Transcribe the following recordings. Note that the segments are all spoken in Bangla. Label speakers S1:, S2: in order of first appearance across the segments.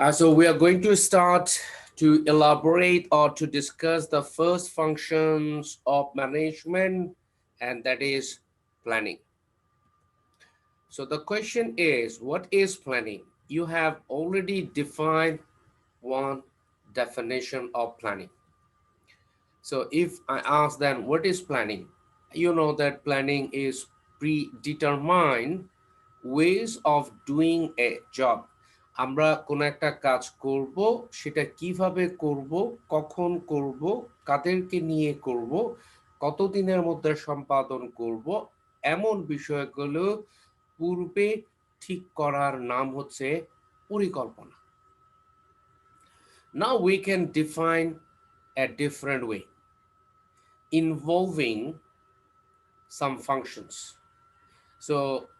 S1: So we are going to start to elaborate or to discuss the first functions of management, and that is planning. So the question is, what is planning? You have already defined one definition of planning. So if I ask then, what is planning? You know that planning is predetermined ways of doing a job. আমরা কোনো একটা কাজ করব, সেটা কিভাবে করব, কখন করব, কাদেরকে নিয়ে করব, কতদিনের মধ্যে সম্পাদন করব, এমন বিষয়গুলো পূর্বে ঠিক করার নাম হচ্ছে পরিকল্পনা. Now we can define a different way involving some functions. So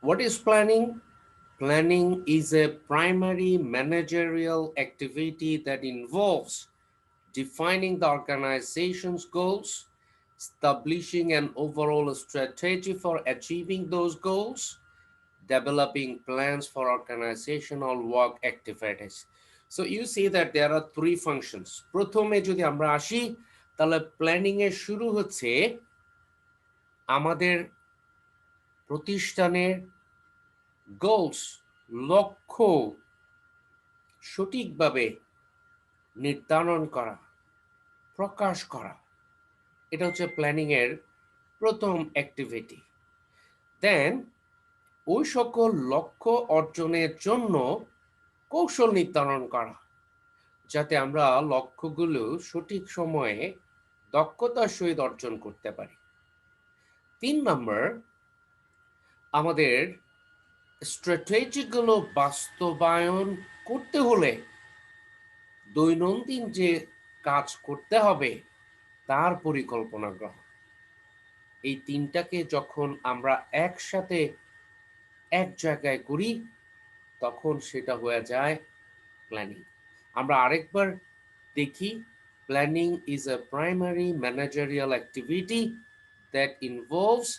S1: what is planning? Planning is a primary managerial activity that involves defining the organization's goals, establishing an overall strategy for achieving those goals, developing plans for organizational work activities. So you see that there are three functions. প্রথমে যদি আমরা আসি, তাহলে প্ল্যানিং এর শুরু হচ্ছে আমাদের প্রতিষ্ঠানের গোলস, লক্ষ্য সঠিকভাবে নির্ধারণ করা, প্রকাশ করা। এটা হচ্ছে প্ল্যানিং এর প্রথম অ্যাক্টিভিটি। দেন ওই সকল লক্ষ্য অর্জনের জন্য কৌশল নির্ধারণ করা, যাতে আমরা লক্ষ্যগুলো সঠিক সময়ে দক্ষতার সহিত অর্জন করতে পারি। 3 নম্বর, আমাদের স্ট্র্যাটেজিগুলো বাস্তবায়ন করতে হলে দৈনন্দিন যে কাজ করতে হবে তার পরিকল্পনা গ্রহণ। এই তিনটাকে যখন আমরা একসাথে এক জায়গায় করি, তখন সেটা হয়ে যায় প্ল্যানিং। আমরা আরেকবার দেখি, planning is a primary managerial activity that involves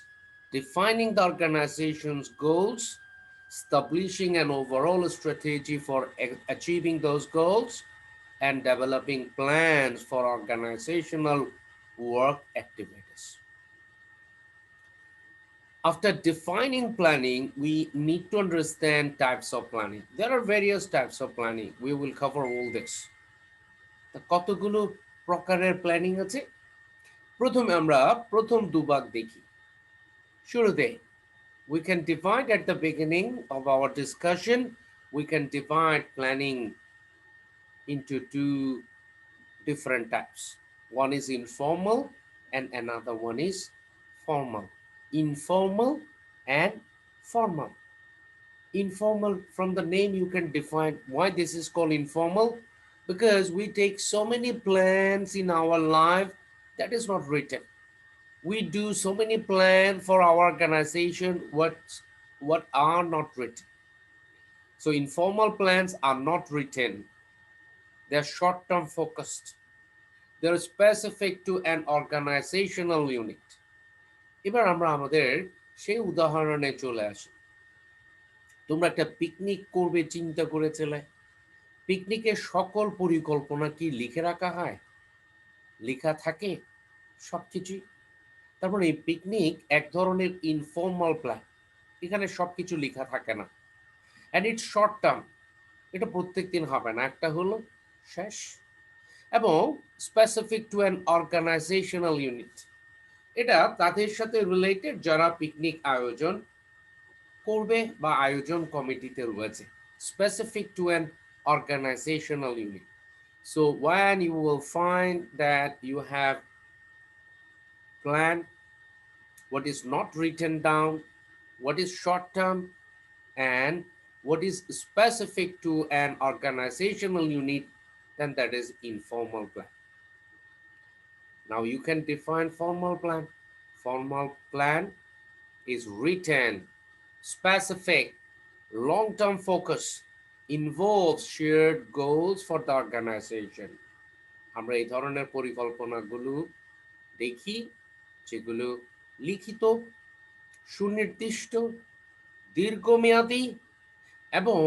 S1: defining the organization's goals, establishing an overall strategy for achieving those goals, and developing plans for organizational work activities. After defining planning, we need to understand types of planning. There are various types of planning. We will cover all this. কতগুলো প্রকারের প্ল্যানিং আছে? প্রথমে আমরা প্রথম দুভাগ দেখি। শুরুতে we can divide at the beginning of our discussion, we can divide planning into two different types. One is informal and another one is formal. Informal and formal. Informal, from the name you can define why this is called informal, because we take so many plans in our life that is not written. We do so many plans for our organization what are not written. So informal plans are not written. They're short-term focused. They're specific to an organizational unit. এবার আমরা আমাদের সেই উদাহরণে চলে আসি। তোমরা একটা পিকনিক করবে চিন্তা করেছিলে, পিকনিকের সকল পরিকল্পনা কি লিখে রাখা হয়? লেখা থাকে সবকিছুই? তারপরে এই পিকনিক এক ধরনের ইনফর্মাল প্ল্যান, এখানে সবকিছু লেখা থাকে না, অ্যান্ড ইটস শর্ট টার্ম। এটা প্রত্যেক দিন হবে না, একটা হলো শেষ। এবং specific to an organizational unit, এটা তাদের সাথে রিলেটেড যারা পিকনিক আয়োজন করবে বা আয়োজন কমিটিতে রয়েছে, specific to an organizational unit. So when you will find that you have planned what is not written down, what is short term, and what is specific to an organizational unit, then that is informal plan. Now you can define formal plan. Formal plan is written, specific, long-term focus, involves shared goals for the organization. আমরা এই ধরনের পরিকল্পনাগুলো দেখি যেগুলো লিখিত, সুনির্দিষ্ট, দীর্ঘমেয়াদী এবং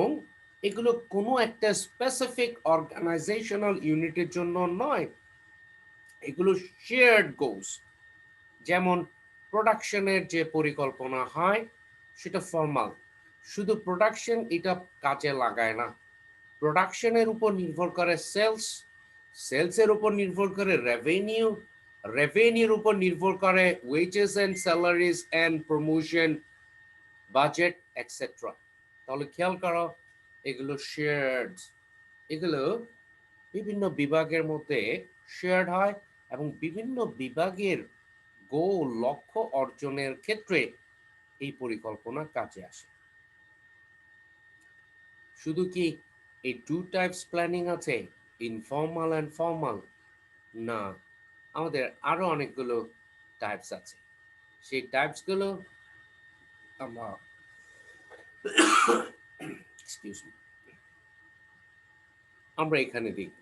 S1: এগুলো কোনো একটা স্পেসিফিক অর্গানাইজেশনাল ইউনিটের জন্য নয়, এগুলো শেয়ার্ড গোলস। যেমন প্রোডাকশনের যে পরিকল্পনা হয় সেটা ফর্মাল, শুধু প্রোডাকশন এটা কাজে লাগায় না। প্রোডাকশনের উপর নির্ভর করে সেলস, সেলসের উপর নির্ভর করে রেভিনিউ, রেভিনিউর উপর নির্ভর করে wages and salaries and promotion, budget etcetera. তাহলে খেয়াল করো, এগুলো শেয়ার্ড, এগুলো বিভিন্ন বিভাগের মধ্যে শেয়ার্ড হয় এবং বিভিন্ন বিভাগের গোল লক্ষ্য অর্জনের ক্ষেত্রে এই পরিকল্পনা কাজে আসে। শুধু কি এই টু টাইপস প্ল্যানিং আছে, ইনফর্মাল অ্যান্ড ফর্মাল? না, আমাদের আরো অনেকগুলো টাইপস আছে। সেই টাইপসগুলো আমরা এক্সকিউজ মি আমরা এখানে দেখব।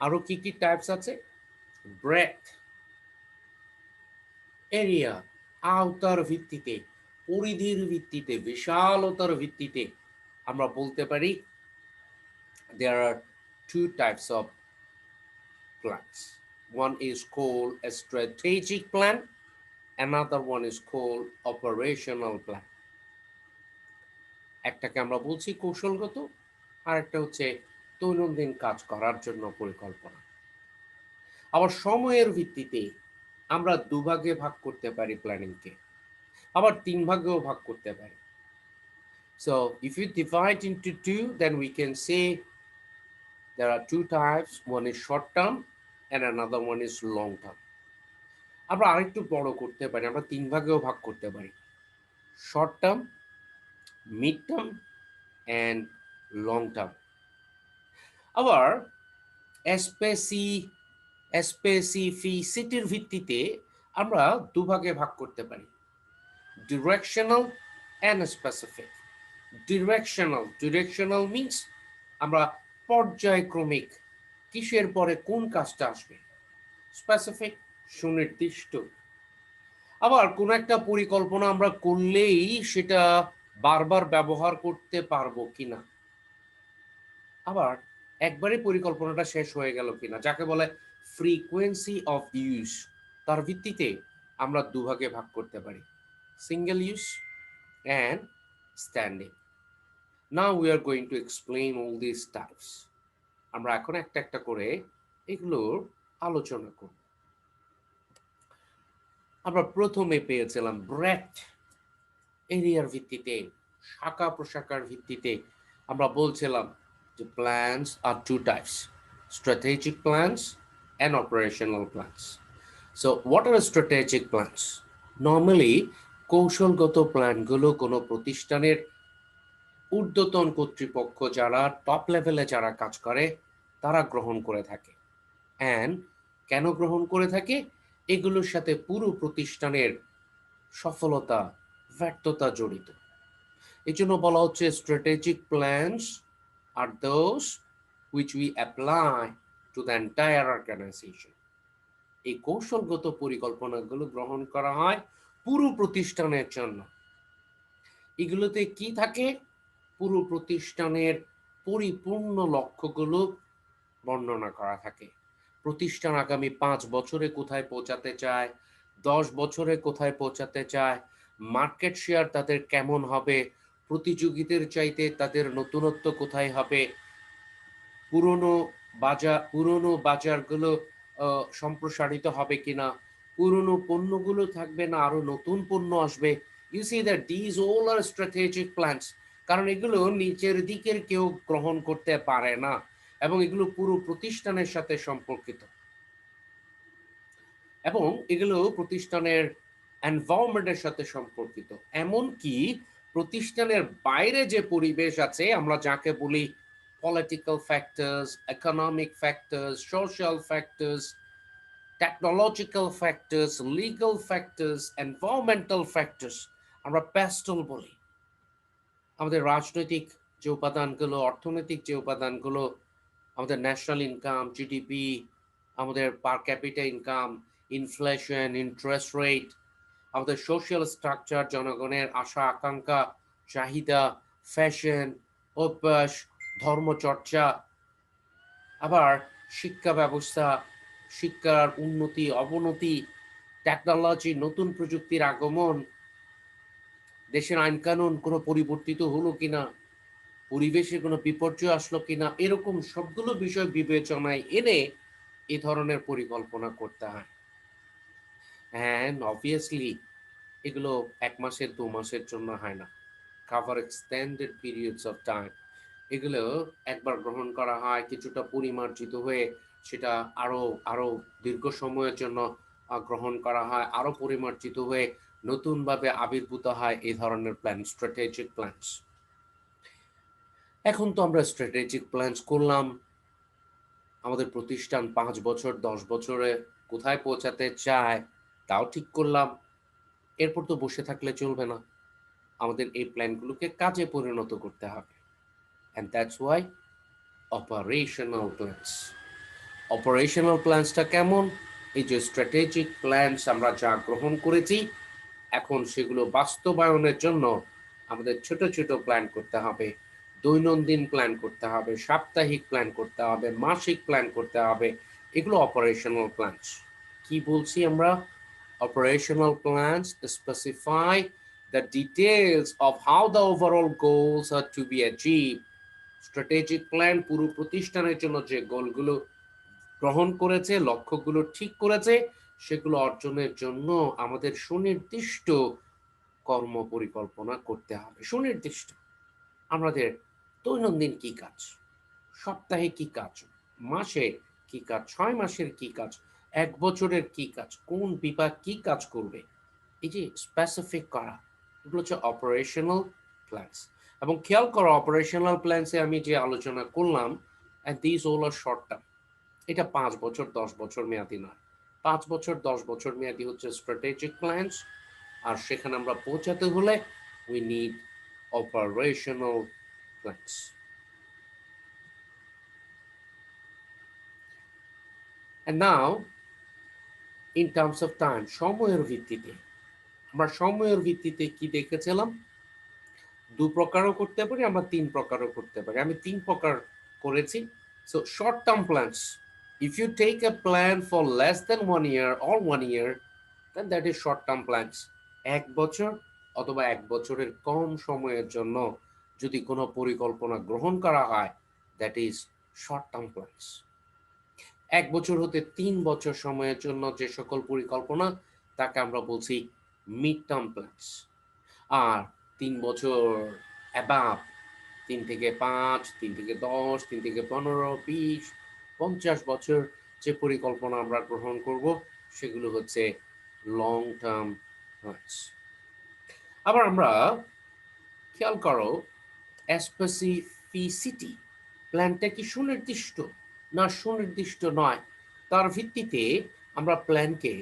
S1: আরো কি কি টাইপস আছে? ব্রেথ, এরিয়া, আওতার ভিত্তিতে, পরিধির ভিত্তিতে, বিশালতার ভিত্তিতে আমরা বলতে পারি there are two types of plans. One is called a strategic plan, another one is called operational plan. একটাকে আমরা বলছি কৌশলগত, আর একটা হচ্ছে দৈনন্দিন কাজ করার জন্য পরিকল্পনা। আবার সময়ের ভিত্তিতে আমরা দুভাগে ভাগ করতে পারি প্ল্যানিংকে, আবার তিন ভাগেও ভাগ করতে পারি। So if you divide into two, then we can say there are two types. One is short term and another one is long term. আমরা আরেকটু বড় করতে পারি, আমরা তিন ভাগেও ভাগ করতে পারি, short term, mid term and long term. আবার স্পেসিফিসিটির ভিত্তিতে আমরা দুভাগে ভাগ করতে পারি, directional and specific. Directional means আমরা পর্যায়ক্রমিক, কিসের পরে কোন কাজটা আসবে। স্পেসিফিক, সুনির্দিষ্ট। আবার কোন একটা পরিকল্পনা আমরা করলেই সেটা বারবার ব্যবহার করতে পারবো কিনা, আবার একবারে পরিকল্পনাটা শেষ হয়ে গেল কিনা, যাকে বলে ফ্রিকোয়েন্সি অফ ইউজ, তার ভিত্তিতে আমরা দুভাগে ভাগ করতে পারি, single use and standing. Now we are going to explain all this types. আমরা এখন একটা একটা করে এগুলোর আলোচনা করব। আমরা প্রথমে পেয়েছিলাম ব্রেথ, এরিয়ার ভিত্তিতে, শাখা প্রশাখার ভিত্তিতে আমরা বলছিলাম যে plans are two types, strategic plans and operational plans. So what are strategic plans? Normally কৌশলগত প্ল্যানগুলো কোনো প্রতিষ্ঠানের ঊর্ধ্বতন কর্তৃপক্ষ, যারা টপ লেভেলে যারা কাজ করে, তারা গ্রহণ করে থাকে। অ্যান্ড কেন গ্রহণ করে থাকে? এগুলোর সাথে পুরো প্রতিষ্ঠানের সফলতা ব্যর্থতা জড়িত। এই জন্য বলা হচ্ছে strategic plans are those which we apply to the entire organization. এই কৌশলগত পরিকল্পনাগুলো গ্রহণ করা হয় পুরো প্রতিষ্ঠানের জন্য। এগুলোতে কি থাকে? পুরো প্রতিষ্ঠানের পরিপূর্ণ লক্ষ্যগুলো বর্ণনা করা থাকে। প্রতিষ্ঠান আগামী 5 বছরে কোথায় পৌঁছাতে চায়, 10 বছরে কোথায় পৌঁছাতে চায়, মার্কেট শেয়ার তাদের কেমন হবে, প্রতিযোগীদের চাইতে তাদের নতুনত্ব কোথায় হবে, পুরনো বাজারগুলো সম্প্রসারিত হবে কিনা, পুরনো পণ্যগুলো থাকবে না আরো নতুন পণ্য আসবে। You see that this all are strategic plans, কারণ এগুলো নিচের দিকের কেউ গ্রহণ করতে পারে না এবং এগুলো পুরো প্রতিষ্ঠানের সাথে সম্পর্কিত, এবং এগুলো প্রতিষ্ঠানের এনভায়রনমেন্টের সাথে সম্পর্কিত। এমনকি প্রতিষ্ঠানের বাইরে যে পরিবেশ আছে, আমরা যাকে বলি political factors, economic factors, social factors, technological factors, legal factors, environmental factors, আমরা প্যাস্টল বলি। আমাদের রাজনৈতিক যে উপাদানগুলো, অর্থনৈতিক যে উপাদানগুলো, আমাদের ন্যাশনাল ইনকাম, জিডিপি, আমাদের পার capital income, inflation, interest rate, আমাদের সোশ্যাল স্ট্রাকচার, জনগণের আশা আকাঙ্ক্ষা চাহিদা, ফ্যাশন, অভ্যাস, ধর্মচর্চা, আবার শিক্ষা ব্যবস্থা, শিক্ষার উন্নতি অবনতি, টেকনোলজি, নতুন প্রযুক্তির আগমন, দেশের আইন কানুন কোনো পরিবর্তিত হলো কিনা, পরিবেশে কোনো বিপর্যয় আসলো কিনা, এরকম সবগুলো বিষয় বিবেচনায় এনে এ ধরনের পরিকল্পনা করতে হয়। হ্যাঁ, অবভিয়াসলি এগুলো ১ মাসের ২ মাসের জন্য হয় না। cover extended periods of time. এগুলো একবার গ্রহণ করা হয়, কিছুটা পরিমার্জিত হয়ে সেটা আরো আরো দীর্ঘ সময়ের জন্য গ্রহণ করা হয়, আরো পরিমার্জিত হয়ে নতুনভাবে আবির্ভূত হয় এই ধরনের প্ল্যান, স্ট্র্যাটেজিক প্ল্যানস। এখন তো আমরা স্ট্র্যাটেজিক প্ল্যানস করলাম, আমাদের প্রতিষ্ঠান ৫ বছর ১০ বছরে কোথায় পৌঁছাতে চায় তাও ঠিক করলাম। এরপর তো বসে থাকলে চলবে না, আমাদের এই প্ল্যানগুলোকে কাজে পরিণত করতে হবে। And that's why operational plans. Operational প্ল্যানসটা কেমন? এই যে স্ট্র্যাটেজিক প্ল্যানস আমরা যা গ্রহণ করেছি, এখন সেগুলো বাস্তবায়নের জন্য আমাদের ছোট ছোট প্ল্যান করতে হবে, দৈনন্দিন প্ল্যান করতে হবে, সাপ্তাহিক প্ল্যান করতে হবে, মাসিক প্ল্যান করতে হবে। এগুলো অপারেশনাল প্ল্যানস। কি বলছি আমরা? Operational plans specify the details of how the overall goals are to be achieved. Strategic plan পুরো প্রতিষ্ঠানের জন্য যে গোলগুলো গ্রহণ করেছে, লক্ষ্যগুলো ঠিক করেছে, সেগুলো অর্জনের জন্য আমাদের সুনির্দিষ্ট কর্ম পরিকল্পনা করতে হবে। সুনির্দিষ্ট আমাদের দৈনন্দিন কি কাজ, সপ্তাহে কি কাজ, মাসে কি কাজ, ৬ মাসের কি কাজ, ১ বছরের কি কাজ, কোন বিভাগ কি কাজ করবে, এই যে স্পেসিফিক করা, এগুলো হচ্ছে অপারেশনাল প্ল্যানস। এবং খেয়াল করো, অপারেশনাল প্ল্যানসে আমি যে আলোচনা করলাম, this all are short term. এটা ৫ বছর ১০ বছর মেয়াদি নয়। ৫ বছর ১০ বছর মেয়াদি হচ্ছে স্ট্র্যাটেজিক প্ল্যানস, আর সেখানে আমরা পৌঁছাতে হলে we need operational plans. And now, in terms of time, সময়ের ভিত্তিতে আমরা সময়ের ভিত্তিতে কি দেখেছিলাম? ২ প্রকারও করতে পারি, আমরা ৩ প্রকারও করতে পারি। আমি ৩ প্রকার করেছি। So short term plans, if you take a plan for less than 1 year or 1 year, then that is short term plans. ১ বছর অথবা ১ বছরের কম সময়ের জন্য যদি কোনো পরিকল্পনা গ্রহণ করা হয়, that is short term plans. ১ বছর হতে ৩ বছর সময়ের জন্য যে সকল পরিকল্পনা, তাকে আমরা বলছি মিড টার্ম প্ল্যানস। আর ৩ বছর অ্যাবাভ, ৩ থেকে ৫, ৩ থেকে ১০, ৩ থেকে ১৫, ২০, ৫০ বছর যে পরিকল্পনা আমরা গ্রহণ করব, সেগুলো হচ্ছে লং টার্ম প্ল্যানস। আবার আমরা খেয়াল করো, স্পেসিফিসিটি, প্ল্যানটা কি সুনির্দিষ্ট না সুনির্দিষ্ট নয়, তার ভিত্তিতে আমরা প্ল্যানকে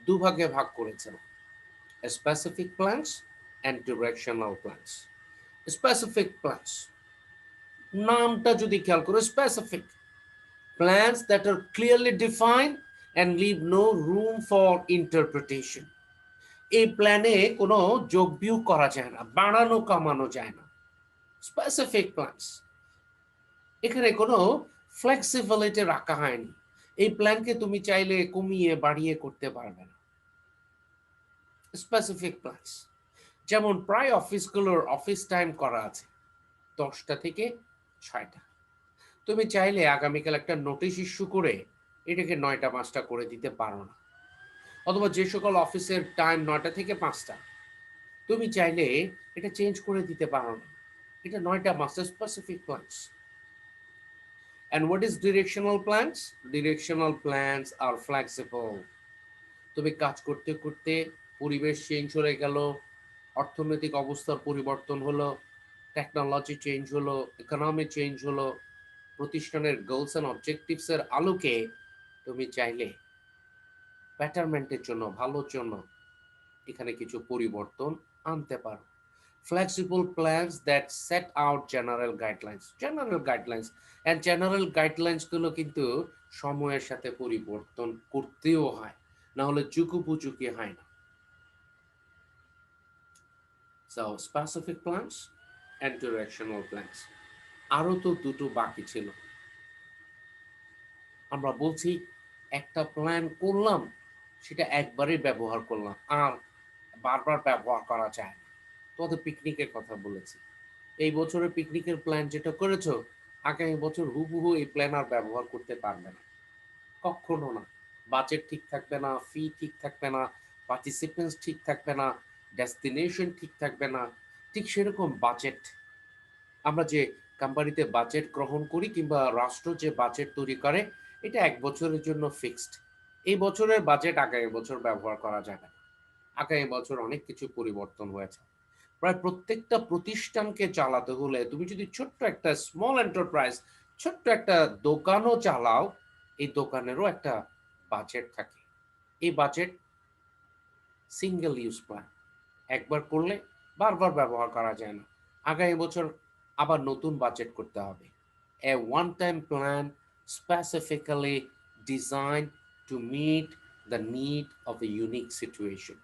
S1: দুভাগে ভাগ করেছিলাম, specific plans and directional plans. Specific plans, নামটা যদি খেয়াল করো, specific plans that are clearly defined and leave no room for interpretation. এই প্ল্যানে কোনো যোগ বিয়োগ করা যায় না, বাড়ানো কমানো যায় না। স্পেসিফিক প্ল্যানস, এখানে কোনো ফ্লেক্সিবিলিটি রাখা হয়নি। এই প্ল্যানকে তুমি চাইলে কমিয়ে বাড়িয়ে করতে পারবে না। স্পেসিফিক প্ল্যানস, যেমন প্রায় অফিসগুলোর অফিস টাইম করা আছে ১০টা থেকে ৬টা। তুমি চাইলে আগামীকাল একটা নোটিশ ইস্যু করে এটাকে ৯টা ৫টা করে দিতে পারো না। অথবা যে সকল অফিসের টাইম ৯টা থেকে ৫টা, তুমি চাইলে এটা চেঞ্জ করে দিতে পারো না। এটা ৯টা ৫টা specific plans. And what is directional plans? Directional plans are flexible. তুমি কাজ করতে করতে পরিবেশ চেঞ্জ হয়ে গেল, অর্থনৈতিক অবস্থার পরিবর্তন হলো, টেকনোলজি চেঞ্জ হলো, ইকোনমি চেঞ্জ হলো, প্রতিষ্ঠানের গোলস অ্যান্ড অবজেক্টিভসের আলোকে তুমি চাইলে বেটারমেন্টের জন্য, ভালোর জন্য এখানে কিছু পরিবর্তন আনতে পারো। Flexible plans that set out general guidelines. General guidelines. And general guidelines গুলো কিন্তু সময়ের সাথে পরিবর্তন করতেও হয়, না হলে যুগোপযোগী হয় না। So specific plans and directional plans. আরও তো দুটো বাকি ছিল। আমরা বলছি একটা প্ল্যান করলাম, সেটা একবারই ব্যবহার করলাম, আর বারবার ব্যবহার করা যায় না। তোমাদের পিকনিকের কথা বলেছি, এই বছরের পিকনিকের প্ল্যান যেটা করেছো, আগামী বছর হুবহু এই প্ল্যান আর ব্যবহার করতে পারবে না, কখনো না। বাজেট ঠিক থাকবে না, ফি ঠিক থাকবে না, পার্টিসিপেন্টস ঠিক থাকবে না, ডেস্টিনেশন ঠিক থাকবে না। ঠিক সেরকম বাজেট, আমরা যে কোম্পানিতে বাজেট গ্রহণ করি কিংবা রাষ্ট্র যে বাজেট তৈরি করে, এটা এক বছরের জন্য ফিক্সড। এই বছরের বাজেট আগামী বছর ব্যবহার করা যাবে না, আগামী বছর অনেক কিছু পরিবর্তন হয়েছে। প্রায় প্রত্যেকটা প্রতিষ্ঠানকে চালাতে হলে, তুমি যদি ছোট্ট একটা স্মল এন্টারপ্রাইজ, ছোট্ট একটা দোকানও চালাও, এই দোকানেরও একটা বাজেট থাকে। এই বাজেট সিঙ্গেল ইউজ প্ল্যান, একবার করলে বারবার ব্যবহার করা যায় না, আগামী বছর আবার নতুন বাজেট করতে হবে। A one time plan specifically design to meet the need of a unique situation.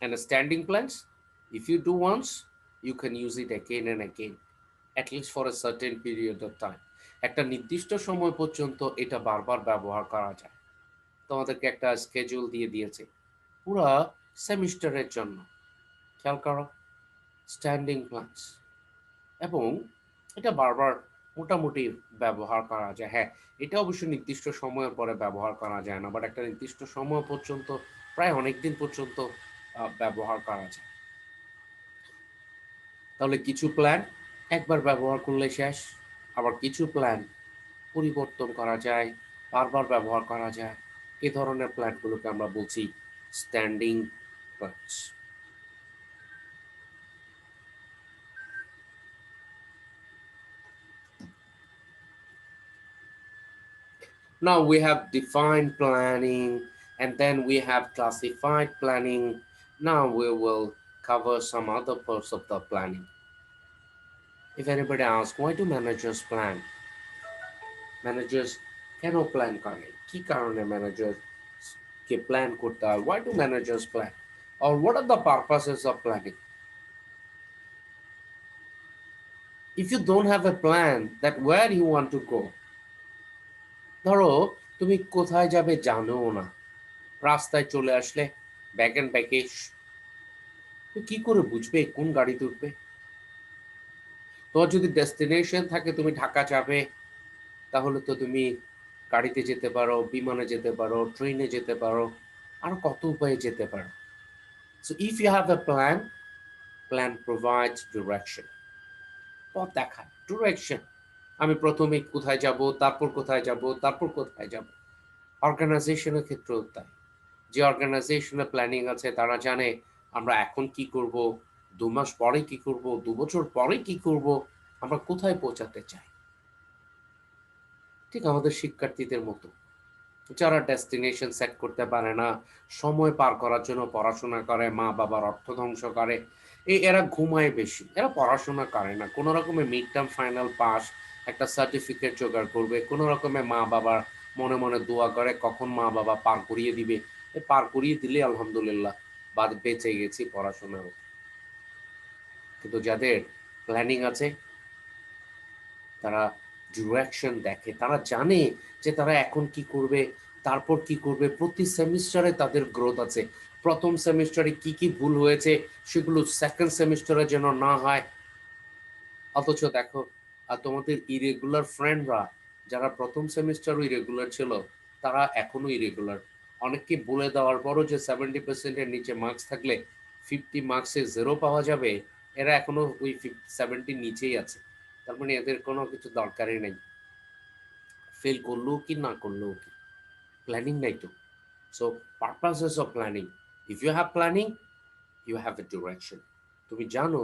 S1: And standing plans, if you do once, you can use it again and again, at least for a certain period of time. একটা নির্দিষ্ট সময় পর্যন্ত এটা বারবার ব্যবহার করা যায়। তোমাদেরকে একটা স্কেজুল দিয়ে দিয়েছে পুরো সেমিস্টারের জন্য, খেয়াল করো, স্ট্যান্ডিং প্ল্যানস। এবং এটা বারবার মোটামুটি ব্যবহার করা যায়। হ্যাঁ, এটা অবশ্য নির্দিষ্ট সময়ের পরে ব্যবহার করা যায় না, বাট একটা নির্দিষ্ট সময় পর্যন্ত, প্রায় অনেক দিন পর্যন্ত ব্যবহার করা যায়। তাহলে কিছু প্ল্যান একবার ব্যবহার করলে শেষ, আবার কিছু প্ল্যান পরিবর্তন করা যায়, বারবার ব্যবহার করা যায়। এই ধরনের প্ল্যানগুলোকে আমরা বলছি standing plans. Now we have defined planning, and then we have classified planning. Now we will cover some other parts of the planning. If anybody asks, why do managers plan? Managers কেন প্ল্যান করে, কি কারণে ম্যানেজার কে প্ল্যান করতে হয়? Why do managers plan? Or what are the purposes of planning? If you don't have a plan that where you want to go, ধরো তুমি কোথায় যাবে জানো না, রাস্তায় চলে আসলে ব্যাগ এন্ড ব্যাগেজ, তো কি করে বুঝবে কোন গাড়িতে উঠবে? তোমার যদি ডেস্টিনেশন থাকে তুমি ঢাকা যাবে, তাহলে তো তুমি গাড়িতে যেতে পারো, বিমানে যেতে পারো, ট্রেনে যেতে পারো, আর কত উপায়ে যেতে পারো। So if you have a plan, plan provides direction. পথ দেখায়, ডিরেকশন। আমি প্রথমে কোথায় যাব, তারপর কোথায় যাব, তারপর কোথায় যাব। অর্গানাইজেশনের ক্ষেত্রেও তাই। যে অর্গানাইজেশনের প্ল্যানিং আছে তারা জানে আমরা এখন কি করব, 2 মাস পরে কি করব, 2 বছর পরে কি করব, আমরা কোথায় পৌঁছাতে চাই। ঠিক আমাদের শিক্ষার্থীদের মতো, যারা ডেস্টিনেশন সেট করতে পারে না, সময় পার করার জন্য পড়াশোনা করে, মা বাবার অর্থ ধ্বংস করে, এরা ঘুমায় বেশি, এরা পড়াশোনা করে না, কোনো রকমের মিড টার্ম ফাইনাল পাস, একটা সার্টিফিকেট জোগাড় করবে, কোনো রকমের মা বাবার মনে মনে দোয়া করে কখন মা বাবা পার করিয়ে দিবে, পার করিয়ে দিলে আলহামদুলিল্লাহ বাদ বেঁচে গেছি পড়াশোনাও। কিন্তু যাদের প্ল্যানিং আছে, তারা ডিরেকশন দেখে, তারা জানে যে তারা এখন কি করবে, তারপর কি করবে। প্রতি সেমিস্টারে তাদের গ্রোথ আছে, প্রথম সেমিস্টারে কি কি ভুল হয়েছে সেগুলো সেকেন্ড সেমিস্টারে যেন না হয়। অথচ দেখো, আর তোমাদের ইরেগুলার ফ্রেন্ডরা যারা প্রথম সেমিস্টারও ইরেগুলার ছিল, তারা এখনো ইরেগুলার। অনেককে বলে দেওয়ার পরও যে 70%-এর নিচে মার্কস থাকলে 50 মার্কসে 0 পাওয়া যাবে, এরা এখনো ওই 70 নিচেই আছে। তার মানে এদের কোনো কিছু দরকারই নেই, ফেল করলেও কি না করলেও কি, প্ল্যানিং নাই তো। So purposes of planning, if you have planning, you have a direction. তুমি জানো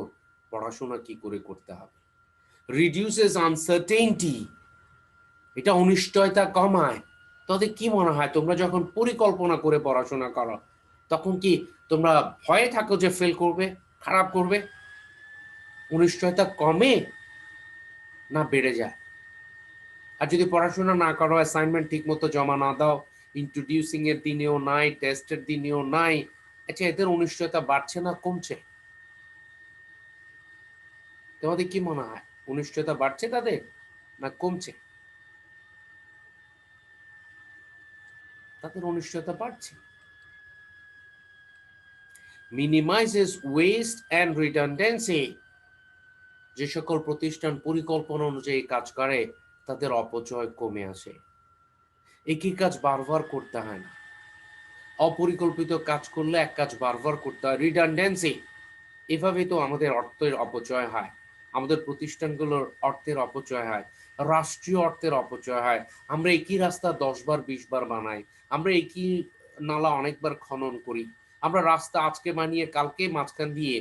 S1: পড়াশোনা কি করে করতে হবে। রিডিউসেস আনসার্টেইনটি, এটা অনিশ্চয়তা কমায়। তাদের কি মনে হয়, তোমরা যখন পরিকল্পনা করে পড়াশোনা করো, তখন কি তোমরা ভয়ে থাকো যে ফেল করবে, খারাপ করবে? অনিশ্চয়তা কমে না বেড়ে যায়? আর যদি পড়াশোনা না করো, অ্যাসাইনমেন্ট ঠিক মতো জমা না দাও, ইন্ট্রোডিউসিং এর দিনেও নাই, টেস্টের দিনেও নাই, আচ্ছা এদের অনিশ্চয়তা বাড়ছে না কমছে? তো তোমাদের কি মনে হয় অনিশ্চয়তা বাড়ছে তাদের না কমছে? তাদের অনিশ্চয়তা বাড়ছে। মিনিমাইজেস ওয়েস্ট অ্যান্ড রিডান্ডেন্সি। যে সকল প্রতিষ্ঠান পরিকল্পনা অনুযায়ী কাজ করে তাদের অপচয় কমে আসে। একই কাজ বারবার করতে হয় না। অপরিকল্পিত কাজ করলে এক কাজ বারবার করতে হয়, রিডান্ডেন্সি। এভাবে তো আমাদের অর্থের অপচয় হয়, আমাদের প্রতিষ্ঠানগুলোর অর্থের অপচয় হয়, রাষ্ট্রীয় অর্থের অপচয় হয়। আমরা একই রাস্তা 10 বার 20 বার বানাই, আমরা একই নালা অনেকবার খনন করি, আমরা রাস্তা আজকে বানিয়ে কালকে মাঝখান দিয়ে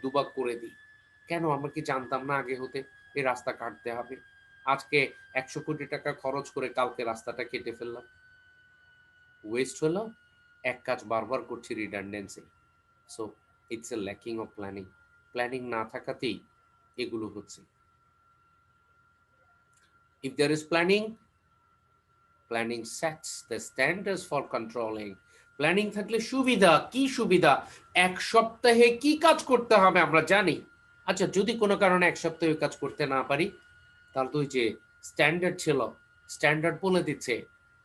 S1: দুভাগ করে দিই। কেন? আমরা কি জানতাম না আগে হতে এই রাস্তা কাটতে হবে? আজকে 100 কোটি টাকা খরচ করে কালকে রাস্তাটা কেটে ফেললাম, ওয়েস্ট হলো, এক কাজ বারবার করছি, redundancy. So it's a lacking of planning. Planning না থাকাতেই এগুলো হচ্ছে। If there is planning, planning sets the standards for controlling. Planning থাকলে সুবিধা কি? সুবিধা, এক সপ্তাহে কি কাজ করতে হবে আমরা জানি। আচ্ছা, যদি কোনো কারণে এক সপ্তাহে কাজ করতে না পারি, তাহলে তো ওই যে স্ট্যান্ডার্ড ছিল, স্ট্যান্ডার্ড বলে দিচ্ছে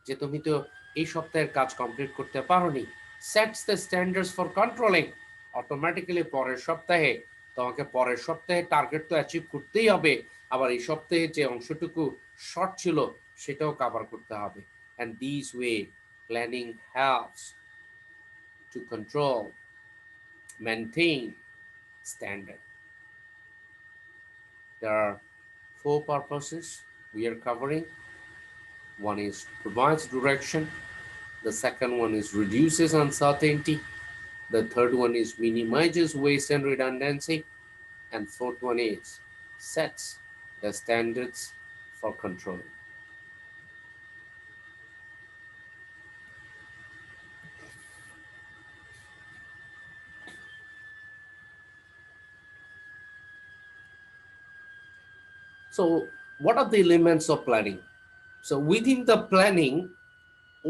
S1: যে তুমি তো এই সপ্তাহের কাজ কমপ্লিট করতে পারোনি। Sets the standards for controlling. Automatically পরের সপ্তাহে তোমাকে পরের সপ্তাহে টার্গেট তো অ্যাচিভ করতেই হবে, আবার এই সপ্তাহে যে অংশটুকু শর্ট ছিল সেটাও কভার করতে হবে। And this way planning helps to control, maintain standard. There are 4 purposes we are covering. One is provides direction. The second one is reduces uncertainty. The third one is minimizes waste and redundancy. And fourth one is sets the standards for control. So what are the elements of planning? So within the planning,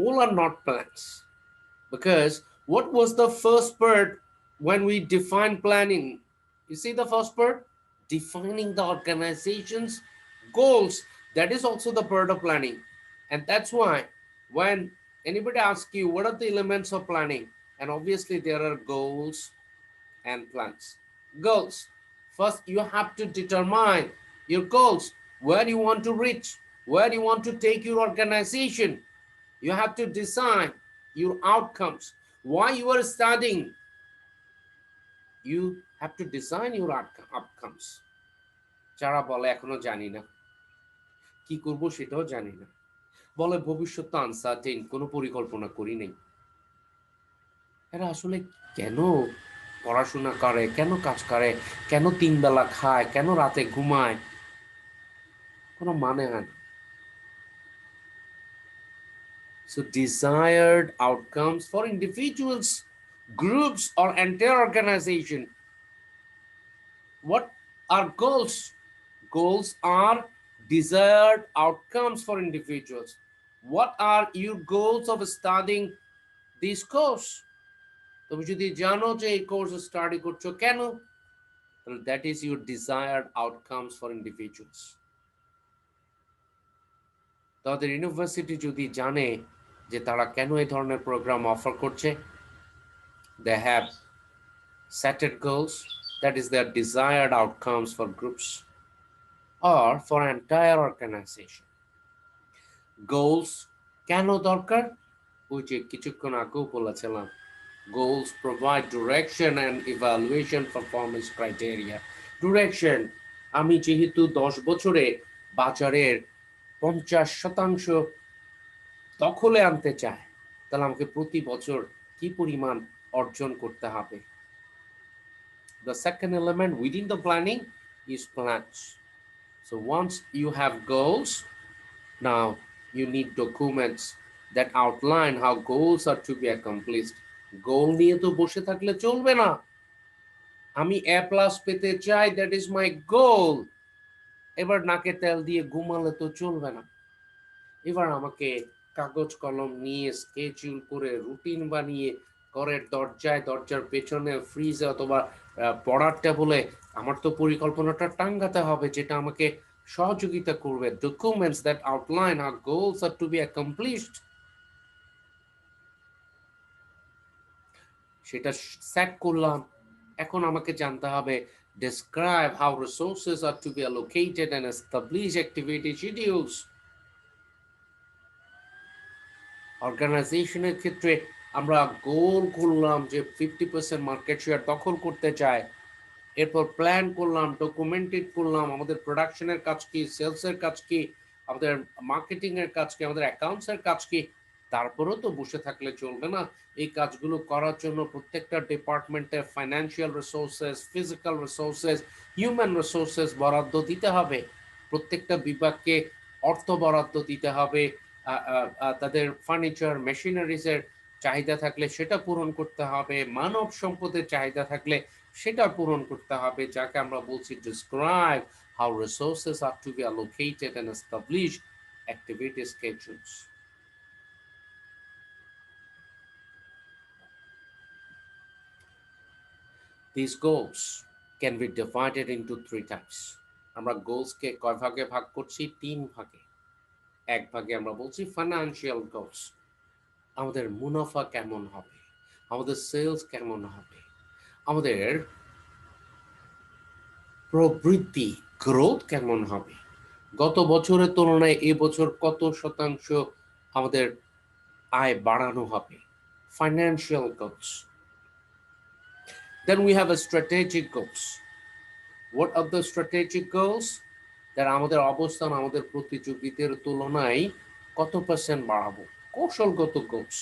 S1: all are not plans. Because what was the first part when we define planning? You see the first part? Defining the organization's goals. That is also the part of planning. And that's why when anybody asks you, what are the elements of planning? And obviously there are goals and plans. Goals. First, you have to determine your goals, where you want to reach, where you want to take your organization. You have to design your outcomes, why you are studying. You have to design your outcomes. যারা বলে এখনো জানি না কি করব, সেটাও জানি না, বলে ভবিষ্যৎ তো আনসার্টেন, কোনো পরিকল্পনা করি নাই, এরা আসলে কেন পড়াশোনা করে, কেন কাজ করে, কেন 3 বেলা খায়, কেন রাতে ঘুমায়, কোনো মানে হয় না। So desired outcomes for individuals, groups, or entire organization. What are goals? Goals are desired outcomes for individuals. What are your goals of studying this course? তুমি যদি জানো যে এই কোর্স স্টাডি করছো কেন, তাহলে that is your desired outcomes for individuals. তাদের ইউনিভার্সিটি যদি জানে যে তারা কেন এই ধরনের প্রোগ্রাম অফার করছে, they have set goals, that is their desired outcomes for groups or for entire organization. Goals কেন দরকার? ওই যে কিছুক্ষণ আগেও বলেছিলাম, goals provide direction and evaluation performance criteria. Direction, আমি যেহেতু 10 বছরে বাজারের 50% দখলে আনতে চাই, তাহলে আমাকে প্রতি বছর কি পরিমাণ অর্জন করতে হবে। The second element within the planning is plans. So once you have goals, now you need documents that outline how goals are to be accomplished. গোল নিয়ে তো বসে থাকলে চলবে না। আমি A+ পেতে চাই, দ্যাট ইজ মাই গোল। এবার নাকে তেল দিয়ে ঘুমালে তো চলবে না। এবার আমাকে কাগজ কলম নিয়ে স্কেচিউল করে রুটিন বানিয়ে ঘরের দরজার পেছনে, ফ্রিজে অথবা পড়ার টেবলে আমার তো পরিকল্পনাটা টাঙ্গাতে হবে, যেটা আমাকে সহযোগিতা করবে। Documents that outline how goals are to be accomplished, সেটা সেট করলাম। এখন আমাকে জানতে হবে describe how resources are to be allocated and establish activity schedules. অর্গানাইজেশনের ক্ষেত্রে আমরা গোল করলাম যে 50% মার্কেট শেয়ার দখল করতে চাই, এরপর প্ল্যান করলাম, ডকুমেন্টেড করলাম আমাদের প্রোডাকশনের কাজ কি, সেলসের কাজ কি, আমাদের মার্কেটিং এর কাজ কি, আমাদের অ্যাকাউন্টস এর কাজ কি। তারপরেও তো বসে থাকলে চলবে না। এই কাজগুলো করার জন্য প্রত্যেকটা ডিপার্টমেন্টে financial resources, physical resources, human resources বরাদ্দ দিতে হবে। প্রত্যেকটা বিভাগকে অর্থ বরাদ্দ দিতে হবে। তাদের ফার্নিচার, মেশিনারিজের চাহিদা থাকলে সেটা পূরণ করতে হবে, মানব সম্পদের চাহিদা থাকলে সেটা পূরণ করতে হবে, যাকে আমরা বলছি describe how resources are to be allocated and establish activity schedules. These goals can be divided into 3 types. আমরা গোলসকে কয় ভাগে ভাগ করছি? 3 ভাগে। এক ভাগে আমরা বলছি ফাইন্যান্সিয়াল গোলস, আমাদের মুনাফা কেমন হবে, আমাদের সেলস কেমন হবে, আমাদের প্রবৃদ্ধি গ্রোথ কেমন হবে, গত বছরের তুলনায় এবছর কত শতাংশ আমাদের আয় বাড়ানো হবে, financial goals. Then we have a strategic goals. What are the strategic goals? যারা আমাদের অবস্থান আমাদের প্রতিযোগীদের তুলনায় কত পার্সেন্ট বাড়াবো, কৌশলগত গোলস।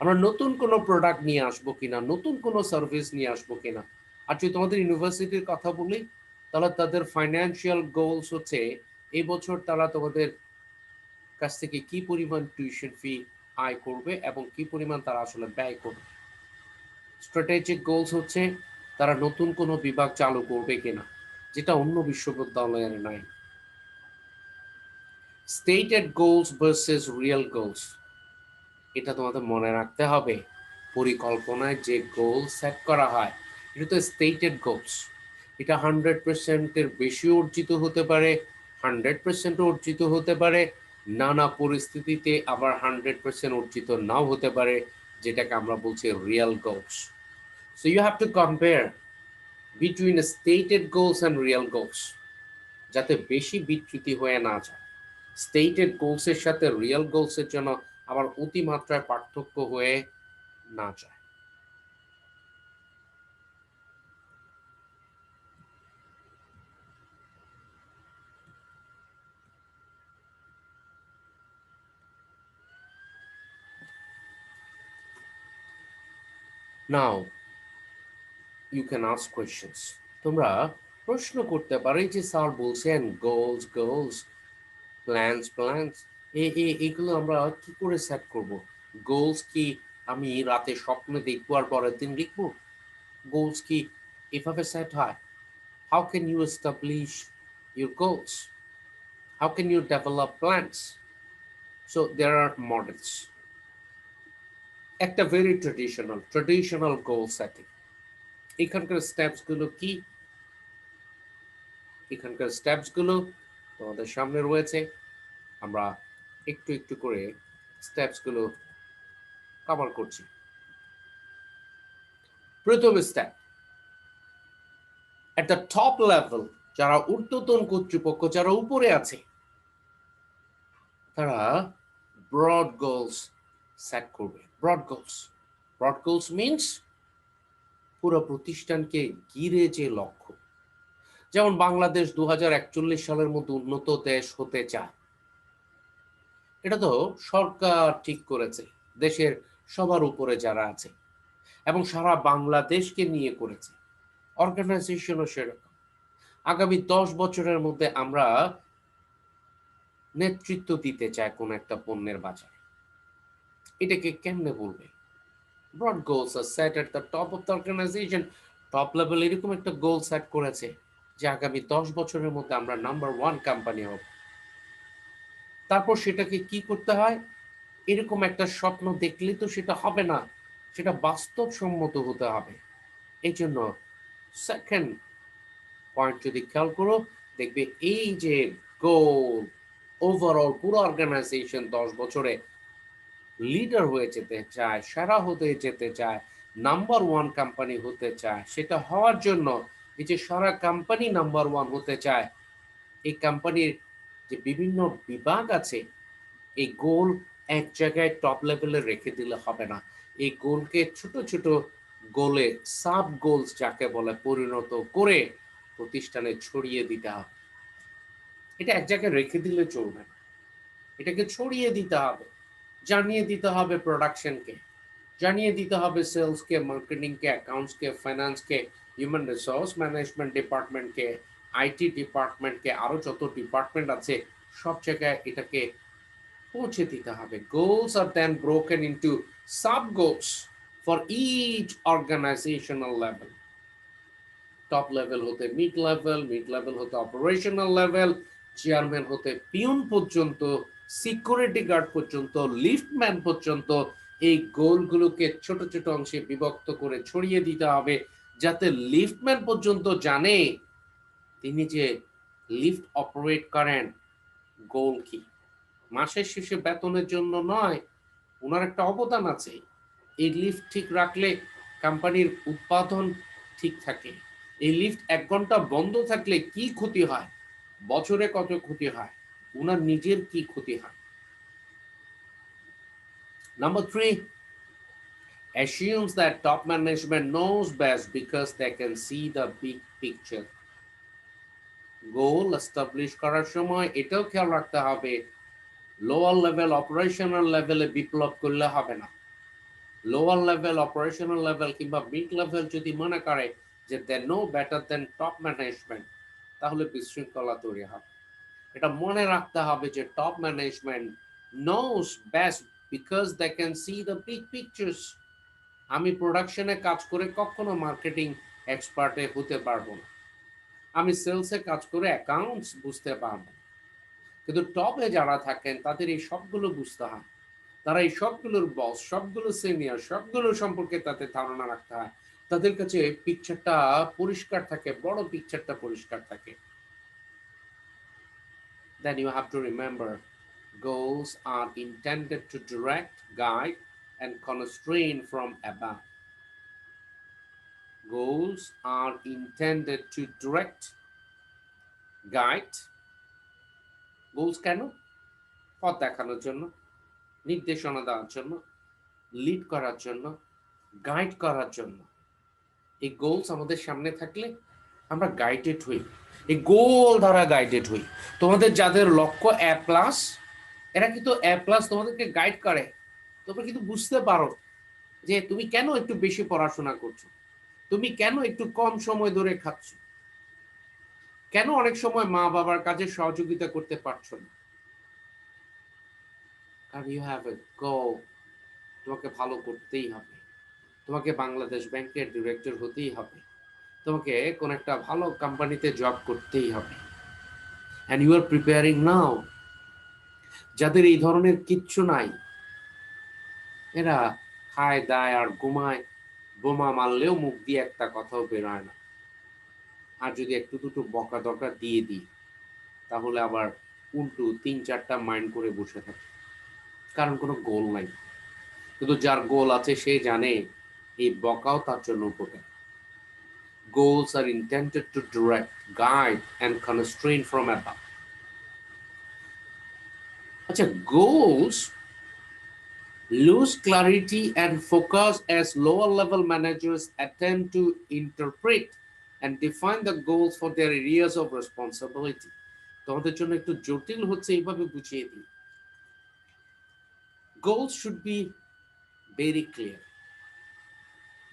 S1: আমরা নতুন কোনো প্রোডাক্ট নিয়ে আসবো কিনা, নতুন কোনো সার্ভিস নিয়ে আসবো কিনা। আর যদি তোমাদের ইউনিভার্সিটির কথা বলি, তাহলে তাদের ফাইন্যান্সিয়াল গোলস হচ্ছে এই বছর তারা তোমাদের কাছ থেকে কি পরিমাণ টিউশন ফি আয় করবে এবং কি পরিমাণ তারা আসলে ব্যয় করবে। স্ট্র্যাটেজিক গোলস হচ্ছে তারা নতুন কোনো বিভাগ চালু করবে কিনা, যেটা অন্য বিশ্ববিদ্যালয়ের নাই। Stated goals versus real goals, এটা তোমাদের মনে রাখতে হবে। পরিকল্পনায় যে গোল সেট করা হয় এটা তো স্টেটেড গোলস। এটা 100%-এর বেশি অর্জিত হতে পারে, 100% অর্জিত হতে পারে, নানা পরিস্থিতিতে আবার 100% অর্জিত নাও হতে পারে, যেটাকে আমরা বলছি real goals. So you have to compare between stated goals and real goals, যাতে বেশি বিচ্যুতি হয়ে না যায়। স্টেটেড গোলসের সাথে রিয়েল গোলসের জন্য আবার অতিমাত্রায় পার্থক্য হয়ে না যায়। Now you can ask questions. তোমরা প্রশ্ন করতে পারো, যে স্যার বলছেন গোলস গোলস, প্ল্যানস এগুলো আমরা কি করে সেট করব? গোলস কি আমি রাতে স্বপ্নে দেখবো আর পরের দিন লিখবো? গোলস কি এভাবে সেট হয়? How can you establish your goals? How can you develop plans? So there are models. একটা ভেরি ট্রেডিশনাল গোল সেটিং। এখানকার স্টেপসগুলো কি? এখানকার স্টেপসগুলো তোমাদের সামনে রয়েছে। আমরা একটু একটু করে স্টেপসগুলো কভার করছি। প্রথম step, at the top level, যারা ঊর্ধ্বতন কর্তৃপক্ষ, যারা উপরে আছে, তারা ব্রড গোলস সেট করবে। ব্রড গোলস মিনস পুরো প্রতিষ্ঠানকে ঘিরে যে লক্ষ্য। যেমন বাংলাদেশ 2041 সালের মধ্যে উন্নত দেশ হতে চায়, এটা তো সরকার ঠিক করেছে, দেশের সবার উপরে যারা আছে, এবং সারা বাংলাদেশকে নিয়ে করেছে। অর্গানাইজেশনও সেরকম। আগামী 10 বছরের মধ্যে আমরা নেতৃত্ব দিতে চাই কোন একটা পণ্যের বাজারে। এটাকে কেমনে বলবে? Broad goals are set at the top of the organization. Top level এরকম একটা গোল সেট করেছে যে আগামী 10 বছরের মধ্যে আমরা নাম্বার 1 কোম্পানি হব। তারপর সেটাকে কি করতে হয়? এরকম একটা স্বপ্ন দেখলে তো সেটা হবে না, সেটা বাস্তবসম্মত হতে হবে। এই জন্য সেকেন্ড পয়েন্ট যদি খেয়াল করো, দেখবে এই যে গোল, ওভারঅল পুরো অর্গানাইজেশন 10 বছরে লিডার হয়ে যেতে চায়, সেরা হতে যেতে চায়, নাম্বার ওয়ান কোম্পানি হতে চায়, সেটা হওয়ার জন্য এই যে সারা কোম্পানি নাম্বার ওয়ান হতে চায়, এই কোম্পানির যে বিভিন্ন বিভাগ আছে, এই গোল এক জায়গায় টপ লেভেলে রেখে দিলে হবে না। এই গোলকে ছোট ছোট গোলে, সাব গোলস যাকে বলে, পরিণত করে প্রতিষ্ঠানে ছড়িয়ে দিতে হবে। এটা এক জায়গায় রেখে দিলে চলবে না, এটাকে ছড়িয়ে দিতে হবে, জানিয়ে দিতে হবে প্রোডাকশনকে, জানিয়ে দিতে হবে সেলসকে, মার্কেটিংকে, অ্যাকাউন্টসকে, ফাইন্যান্সকে, হিউম্যান রিসোর্স ম্যানেজমেন্ট ডিপার্টমেন্টকে, আইটি ডিপার্টমেন্টকে, আরো যত ডিপার্টমেন্ট আছে সব জায়গায় এটাকে পৌঁছে দিতে হবে। Goals are then broken into sub goals for each organizational level. Top level হতে মিড লেভেল হতে অপারেশনাল লেভেল, চেয়ারম্যান হতে পিউন পর্যন্ত, সিকিউরিটি গার্ড পর্যন্ত, লিফটম্যান পর্যন্ত, এই গোলগুলোকে ছোট ছোট অংশে বিভক্ত করে ছড়িয়ে দিতে হবে, যাতে লিফটম্যান পর্যন্ত জানে তিনি যে লিফট অপারেট করেন, গোল কি। মাসের শেষে বেতনের জন্য নয়, ওনার একটা অবদান আছে। এই লিফট ঠিক রাখলে কোম্পানির উৎপাদন ঠিক থাকে। এই লিফট 1 ঘন্টা বন্ধ থাকলে কি ক্ষতি হয়, বছরে কত ক্ষতি হয়, ওনার নিজের কি ক্ষতি হয়। Number 3, assumes that top management knows best because they can see the big picture. Goal establish করার সময় এটাও খেয়াল রাখতে হবে, লোয়ার লেভেল অপারেশনাল লেভেলে বিপ্লব করলে হবে না। লোয়ার লেভেল অপারেশনাল লেভেল কিংবা মিড লেভেল যদি মনে করে যে they know better than top management, তাহলে বিশৃঙ্খলা তৈরি হবে। এটা মনে রাখতে হবে যে top management knows best because they can see the big pictures. আমি প্রোডাকশনে কাজ করে কখনো মার্কেটিং এক্সপার্টে হতে পারবো না, আমি সেলসে কাজ করে অ্যাকাউন্টস বুঝতে পারবো, কিন্তু টপে যারা থাকেন তাদের এই সবগুলো বুঝতে হয়, তারা এই সবগুলোর বস, সবগুলো সিনিয়র, সবগুলো সম্পর্কে তাদের ধারণা রাখতে হয়, তাদের কাছে পিকচারটা পরিষ্কার থাকে, বড় পিকচারটা পরিষ্কার থাকে। Then you have to remember, goals are intended to direct, guide, and constrain from above. Goals are intended to direct, guide. Goals কেন? পথ দেখানোর জন্য, নির্দেশনা দেওয়ার জন্য, লিড করার জন্য, গাইড করার জন্য। এই গোলস আমাদের সামনে থাকলে আমরা গাইডেড হই, এই গোল দ্বারা গাইডেড হই। তোমাদের যাদের লক্ষ্য A+, এরা কিন্তু A+, তোমাদেরকে গাইড করে। তোমরা কিন্তু বুঝতে পারো যে তুমি কেন একটু বেশি পড়াশোনা করছো, তুমি কেন একটু কম সময় ধরে খাচ্ছ, কেন অনেক সময় মা বাবার কাজে সহযোগিতা করতে পারছো না। কারণ ইউ হ্যাভ এ গোল, তোমাকে ভালো করতেই হবে, তোমাকে বাংলাদেশ ব্যাংকের ডিরেক্টর হতেই হবে, তোমাকে কোন একটা ভালো কোম্পানিতে জব করতেই হবে। অ্যান্ড ইউ আর প্রিপেয়ারিং নাও। যাদের এই ধরনের কিচ্ছু নাই, এরা খায় দায় আর ঘুমায়, বোমা মারলেও মুখ দিয়ে একটা কথাও বেরোয় না। আর যদি একটু দুটো বকা দকা দিয়ে দিই, তাহলে আবার উল্টো 3-4টা মাইন্ড করে বসে থাকে, কারণ কোনো গোল নাই। কিন্তু যার গোল আছে সে জানে এই বকাও তার জন্য উপকার। Goals are intended to direct, guide, and constrain from above. আচ্ছা, goals lose clarity and focus as lower level managers attempt to interpret and define the goals for their areas of responsibility. তোমাদের জন্য একটু জটিল হচ্ছে, এইভাবে বুঝিয়ে দিই। Goals should be very clear.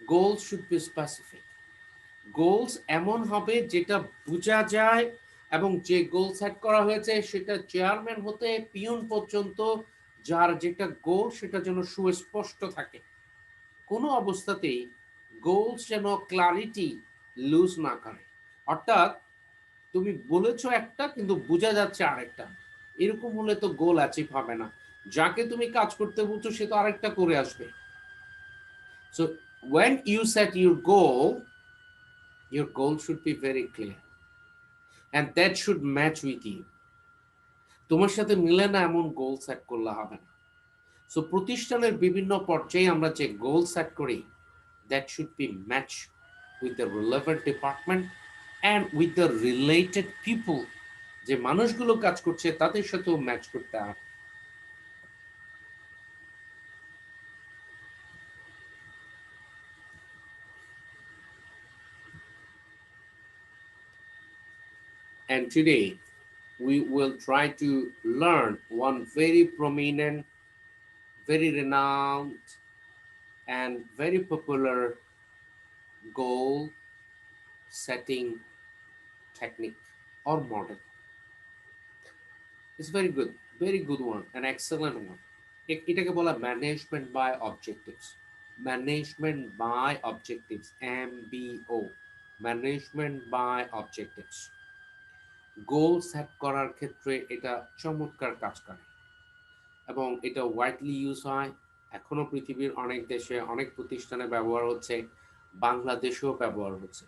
S1: Goals should be specific. Goals এমন হবে যেটা বোঝা যায়, এবং যে গোল সেট করা হয়েছে সেটা চেয়ারম্যান হতে পিয়ন পর্যন্ত যার যেটা গোল সেটা যেন সুস্পষ্ট থাকে। কোনো অবস্থাতেই গোলস যেন ক্লারিটি লুজ না করে। অর্থাৎ তুমি বলেছো একটা কিন্তু বোঝা যাচ্ছে আরেকটা, এরকম হলে তো গোল অ্যাচিভ হবে না। যাকে তুমি কাজ করতে বলছো সে তো আরেকটা করে আসবে। So when you set your goal should be very clear and that should match with you. তোমার সাথে মিলে না এমন গোল সেট করলে হবে না। সো প্রতিষ্ঠানের বিভিন্ন পর্যায়ে আমরা যে গোল সেট করি that should be matched with the relevant department and with the related people, যে মানুষগুলো কাজ করছে তাদের সাথেও ম্যাচ করতে হবে। And today we will try to learn one very prominent, very renowned and very popular goal setting technique or model. It's very good one, an excellent one. এটাকে বলা management by objectives. Management by objectives, MBO, management by objectives. Goal set করার ক্ষেত্রে এটা চমৎকার কাজ করে এবং এটা ওয়াইডলি ইউজ হয়। এখনো পৃথিবীর অনেক দেশে অনেক প্রতিষ্ঠানে ব্যবহার হচ্ছে, বাংলাদেশেও ব্যবহার হচ্ছে।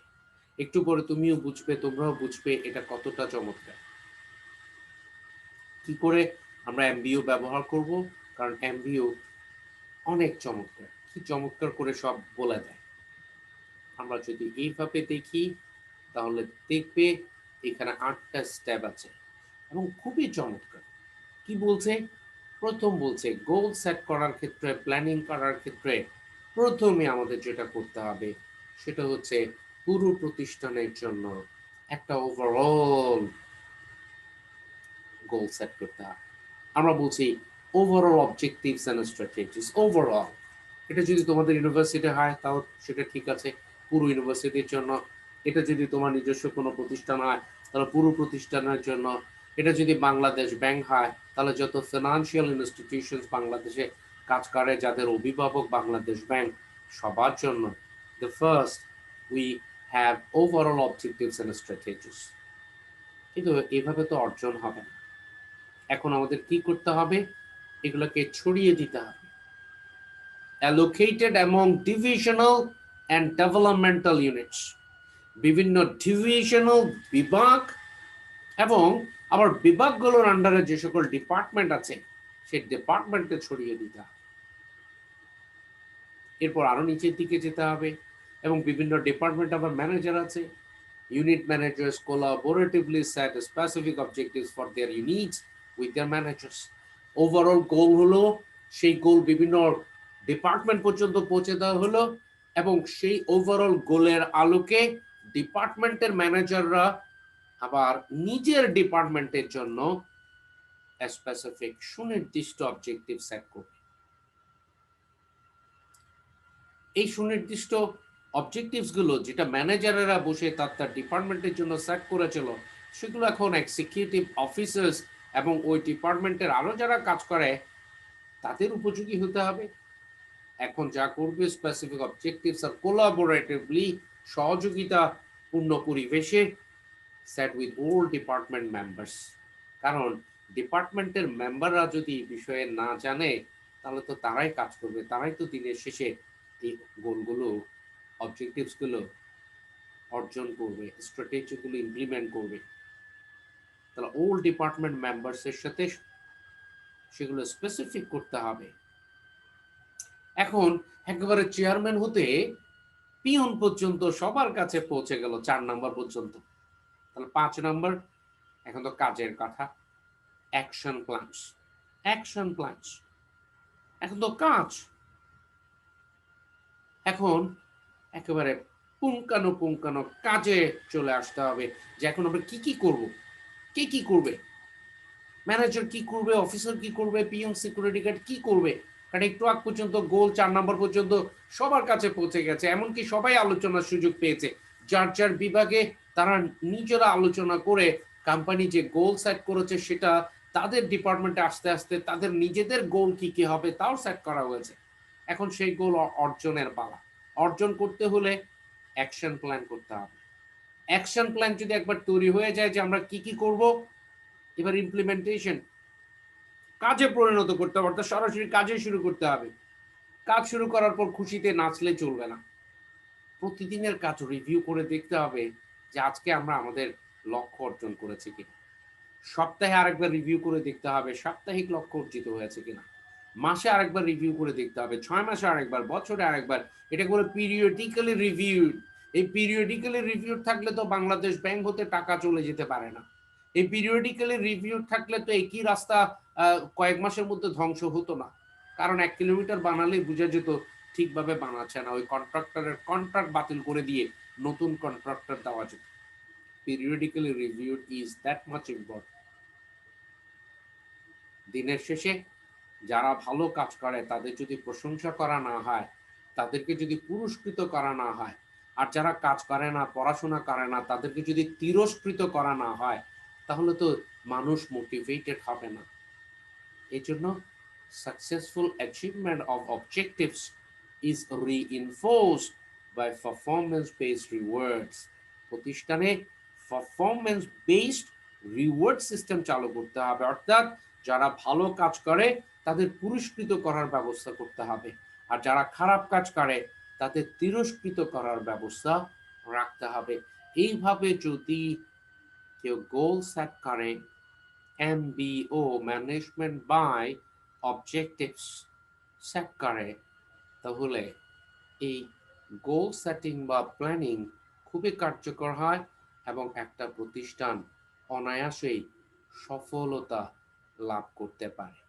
S1: একটু পরে তুমিও বুঝবে, তোমরাও বুঝবে এটা কতটা চমৎকার। কি করে আমরা MBO ব্যবহার করব, কারণ MBO অনেক চমৎকার, কি চমৎকার করে সব বলে দেয়। আমরা যদি এইভাবে দেখি তাহলে দেখবে এখানে 8টা স্টেপ আছে এবং খুবই চমৎকার। কি বলছে? প্রথম বলছে গোল সেট করার ক্ষেত্রে, প্ল্যানিং করার ক্ষেত্রে প্রথমে আমাদের যেটা করতে হবে সেটা হচ্ছে পুরো প্রতিষ্ঠানের জন্য একটা ওভারঅল গোল সেট করতে হবে। আমরা বলছি overall objectives and strategies. Overall এটা যদি তোমাদের ইউনিভার্সিটি হয় তাও সেটা ঠিক আছে, পুরো ইউনিভার্সিটির জন্য। এটা যদি তোমার নিজস্ব কোনো প্রতিষ্ঠান হয় তাহলে পুরো প্রতিষ্ঠানের জন্য। এটা যদি বাংলাদেশ ব্যাংক হয় তাহলে যত ফিনান্সিয়াল ইনস্টিটিউশনস বাংলাদেশে কাজ করে, যাদের অভিভাবক বাংলাদেশ ব্যাংক, সবার জন্য। The first we have overall objectives and strategies. কিন্তু এভাবে তো অর্জন হবে না। এখন আমাদের কি করতে হবে? এগুলোকে ছড়িয়ে দিতে হবে। Allocated among divisional and developmental units, বিভিন্ন ডিভিশনাল বিভাগ এবং আবার বিভাগগুলোর আন্ডারে যে সকল ডিপার্টমেন্ট আছে সেই ডিপার্টমেন্টে ছড়িয়ে দিতে হবে। এরপর আরো নিচের দিকে যেতে হবে এবং বিভিন্ন ডিপার্টমেন্ট আবার ম্যানেজার আছে। Unit managers collaboratively set specific objectives for their units with their managers. Overall goal হলো, সেই গোল বিভিন্ন ডিপার্টমেন্ট পর্যন্ত পৌঁছে দেওয়া হলো এবং সেই ওভারঅল গোলের আলোকে ডিপার্টমেন্টের ম্যানেজাররা আবার নিজের ডিপার্টমেন্টের জন্য স্পেসিফিক সুনির্দিষ্ট অবজেক্টিভ সেট করবে। এই সুনির্দিষ্ট অবজেক্টিভস গুলো যেটা ম্যানেজারেরা বসে তার ডিপার্টমেন্টের জন্য সেট করেছিল, সেগুলো এখন এক্সিকিউটিভ অফিসার্স এবং ওই ডিপার্টমেন্টের আরো যারা কাজ করে তাদের উপযোগী হতে হবে। এখন যা করবে স্পেসিফিক অবজেক্টিভস আর কোলাবোরেটিভলি, সহযোগিতা পূর্ণ পরিবেশে set with all department members. কারণ ডিপার্টমেন্টের মেম্বাররা যদি বিষয়ে না জানে তাহলে তো তারাই কাজ করবে, তারাই তো দিনের শেষে এই গোলগুলো, অবজেক্টিভসগুলো অর্জন করবে, স্ট্র্যাটেজিগুলো ইমপ্লিমেন্ট করবে। তাহলে অল ডিপার্টমেন্ট মেম্বার্সের সাথে সেগুলো স্পেসিফিক করতে হবে। এখন একেবারে চেয়ারম্যান হতে পিয়ন পর্যন্ত সবার কাছে পৌঁছে গেল 4 নাম্বার পর্যন্ত। তাহলে 5 নাম্বার, এখন তো কাজের কথা, অ্যাকশন প্ল্যানস। অ্যাকশন প্ল্যানস, এখন তো কাজ। এখন একেবারে পুঙ্খানুপুঙ্খানু কাজে চলে আসতে হবে যে এখন আমরা কি কি করব, কে কি করবে, ম্যানেজার কি করবে, অফিসার কি করবে, পিয়ন সিকিউরিটি গার্ড কি করবে। কারণ একটু আগ পর্যন্ত গোল 4 নাম্বার পর্যন্ত সবার কাছে পৌঁছে গেছে, এমনকি সবাই আলোচনার সুযোগ পেয়েছে। যার যার বিভাগে তারা নিজেরা আলোচনা করে কোম্পানি যে গোল সেট করেছে সেটা তাদের ডিপার্টমেন্টে আস্তে আস্তে তাদের নিজেদের গোল কি কি হবে তাও সেট করা হয়েছে। এখন সেই গোল অর্জনের পালা। অর্জন করতে হলে অ্যাকশন প্ল্যান করতে হবে। অ্যাকশন প্ল্যান যদি একবার তৈরি হয়ে যায় যে আমরা কি কি করব, এবার ইমপ্লিমেন্টেশন, কাজে পরিণত করতে হবে, অর্থাৎ সরাসরি কাজে শুরু করতে হবে। কাজ শুরু করার পর খুশিতে নাচলে চলবে না, প্রতিদিনের কাজ রিভিউ করে দেখতে হবে যে আজকে আমরা আমাদের লক্ষ্য অর্জন করেছি কিনা। সপ্তাহে আরেকবার রিভিউ করে দেখতে হবে সাপ্তাহিক লক্ষ্য অর্জিত হয়েছে কিনা। মাসে আরেকবার রিভিউ করে দেখতে হবে, 6 মাসে আরেকবার, বছরে আরেকবার। এটা করে পিরিয়ডিক্যালি রিভিউ। এই পিরিয়ডিক্যালি রিভিউ থাকলে তো বাংলাদেশ ব্যাংক হতে টাকা চলে যেতে পারে না। এই পিরিয়ডিক্যালি রিভিউ থাকলে তো একই রাস্তা কয়েক মাসের মধ্যে ধ্বংস হতো না। কারণ 1 কিলোমিটার বানালেই বোঝা যেত ঠিকভাবে বানাচ্ছে না, ওই কন্ট্রাক্টরের কন্ট্রাক্ট বাতিল করে দিয়ে নতুন কন্ট্রাক্টর দেওয়া যেত। Periodically review is that much important. দিনের শেষে যারা ভালো কাজ করে তাদের যদি প্রশংসা করা না হয়, তাদেরকে যদি পুরস্কৃত করা না হয়, আর যারা কাজ করে না, পড়াশোনা করে না, তাদেরকে যদি তিরস্কৃত করা না হয়, তাহলে তো মানুষ মোটিভেটেড হবে না। এই জন্য successful achievement of objectives is reinforced by performance based rewards. প্রতিষ্ঠানে পারফরমেন্স বেসড রিওয়ার্ড সিস্টেম চালু করতে হবে, অর্থাৎ যারা ভালো কাজ করে তাদের পুরস্কৃত করার ব্যবস্থা করতে হবে, আর যারা খারাপ কাজ করে তাদের তিরস্কৃত করার ব্যবস্থা রাখতে হবে। এইভাবে যদি কেউ গোল সেট করে, এমবিও ম্যানেজমেন্ট বাই অবজেক্টিভস সেট করে, তাহলে এই গোল সেটিং বা প্ল্যানিং খুবই কার্যকর হয় এবং একটা প্রতিষ্ঠান অনায়াসেই সফলতা লাভ করতে পারে।